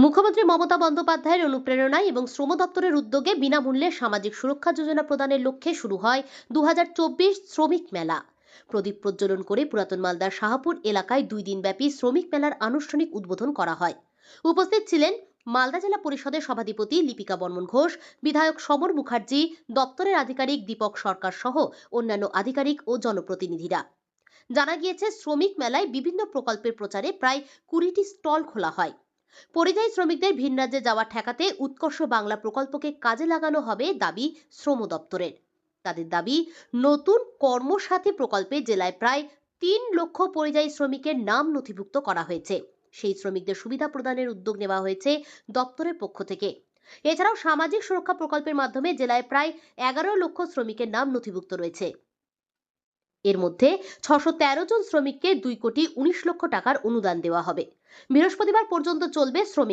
মুখ্যমন্ত্রী মমতা বন্দ্যোপাধ্যায়ের অনুপ্রেরণায় এবং শ্রম দপ্তরের উদ্যোগে বিনামূল্যে সামাজিক সুরক্ষা যোজনা প্রদানের লক্ষ্যে শুরু হয় 2024 শ্রমিক মেলা। প্রদীপ প্রজ্বলন করে পুরাতন মালদার শাহপুর এলাকায় 2 দিনব্যাপী শ্রমিক মেলার আনুষ্ঠানিক উদ্বোধন করা হয়। উপস্থিত ছিলেন মালদা জেলা পরিষদের সভাধিপতি লিপিকা বর্মন ঘোষ, বিধায়ক সমর মুখার্জি, দপ্তরের আধিকারিক দীপক সরকার সহ অন্যান্য আধিকারিক ও জনপ্রতিনিধিরা। জানা গিয়েছে, শ্রমিক মেলায় বিভিন্ন প্রকল্পের প্রচারে প্রায় 20টি স্টল খোলা হয়। পরিযায়ী শ্রমিকদের ভিন রাজ্যে যাওয়া ঠেকাতে উৎকর্ষ বাংলা প্রকল্পকে কাজে লাগানো হবে দাবি শ্রম দপ্তরের। তাদের দাবি, নতুন কর্মসাথী প্রকল্পে জেলায় প্রায় 3 লক্ষ পরিযায়ী শ্রমিকের নাম নথিভুক্ত করা হয়েছে। সেই শ্রমিকদের সুবিধা প্রদানের উদ্যোগ নেওয়া হয়েছে দপ্তরের পক্ষ থেকে। এছাড়াও সামাজিক সুরক্ষা প্রকল্পের মাধ্যমে জেলায় প্রায় 11 লক্ষ শ্রমিকের নাম নথিভুক্ত রয়েছে। এর মধ্যে 613 জন শ্রমিককে 2 কোটি 19 লক্ষ টাকার অনুদান দেওয়া হবে। বৃহস্পতিবার পর্যন্ত চলবে শ্রমিক